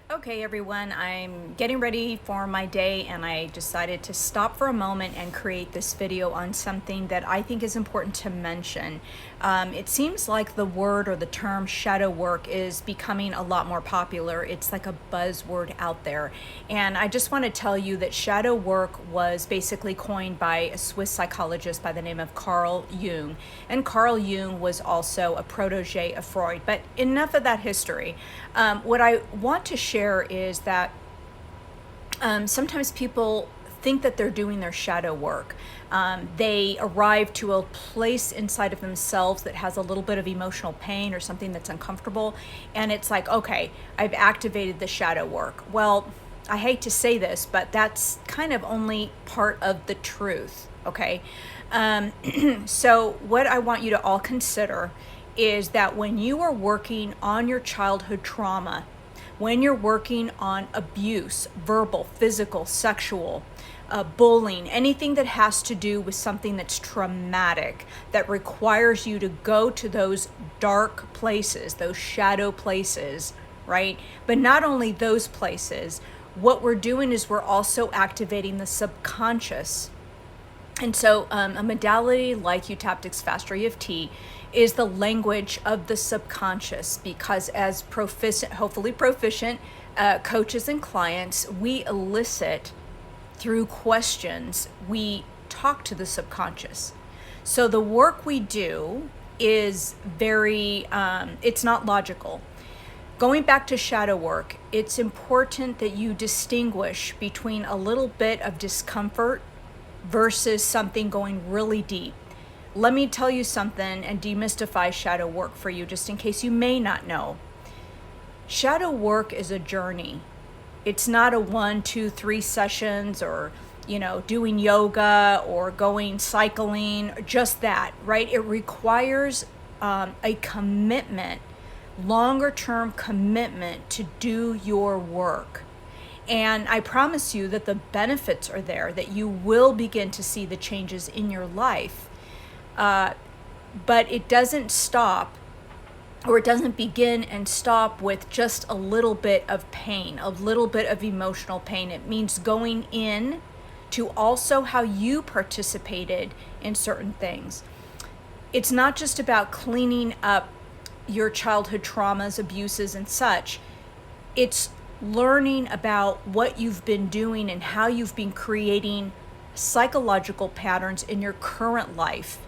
Okay, everyone, I'm getting ready for my day and I decided to stop for a moment and create this video on something that I think is important to mention. It seems like the word or the term shadow work is becoming a lot more popular. It's like a buzzword out there. And I just want to tell you that shadow work was basically coined by a Swiss psychologist by the name of Carl Jung. And Carl Jung was also a protege of Freud. But enough of that history. What I want to share is that sometimes people think that they're doing their shadow work. They arrive to a place inside of themselves that has a little bit of emotional pain or something that's uncomfortable, and it's like, okay, I've activated the shadow work. Well, I hate to say this, but that's kind of only part of the truth, okay? So what I want you to all consider is that when you are working on your childhood trauma, when you're working on abuse, verbal, physical, sexual, bullying, anything that has to do with something that's traumatic, that requires you to go to those dark places, those shadow places, right? But not only those places, what we're doing is we're also activating the subconscious. And so a modality like Eutaptics Fast EFT is the language of the subconscious, because as proficient, hopefully proficient coaches and clients, we elicit through questions, we talk to the subconscious. So the work we do is very, it's not logical. Going back to shadow work, it's important that you distinguish between a little bit of discomfort versus something going really deep. Let me tell you something and demystify shadow work for you, just in case you may not know. Shadow work is a journey. It's not a 1, 2, 3 sessions or, doing yoga or going cycling, just that, right? It requires a commitment, longer term commitment to do your work. And I promise you that the benefits are there, that you will begin to see the changes in your life. But it doesn't stop, or it doesn't begin and stop with just a little bit of pain, a little bit of emotional pain. It means going in to also how you participated in certain things. It's not just about cleaning up your childhood traumas, abuses, and such. It's learning about what you've been doing and how you've been creating psychological patterns in your current life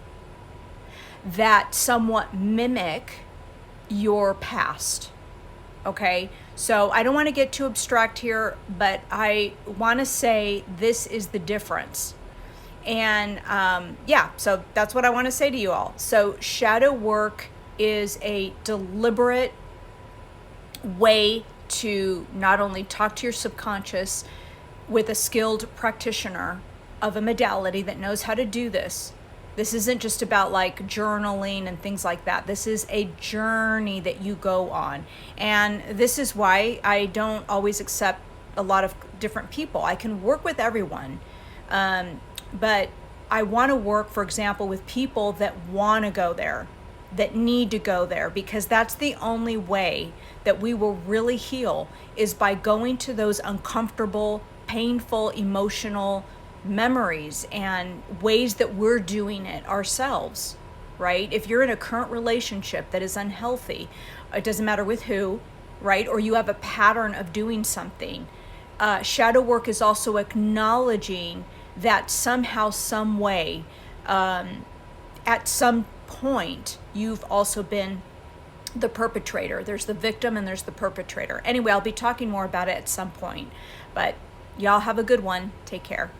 that somewhat mimic your past. Okay, so I don't want to get too abstract here, but I want to say this is the difference. And so that's what I want to say to you all. So shadow work is a deliberate way to not only talk to your subconscious with a skilled practitioner of a modality that knows how to do this. This isn't just about like journaling and things like that. This is a journey that you go on. And this is why I don't always accept a lot of different people. I can work with everyone. But I want to work, for example, with people that want to go there, that need to go there, because that's the only way that we will really heal, is by going to those uncomfortable, painful, emotional memories and ways that we're doing it ourselves, right? If you're in a current relationship that is unhealthy, it doesn't matter with who, right? Or you have a pattern of doing something. Shadow work is also acknowledging that somehow, some way, at some point, you've also been the perpetrator. There's the victim and there's the perpetrator. Anyway, I'll be talking more about it at some point, but y'all have a good one. Take care.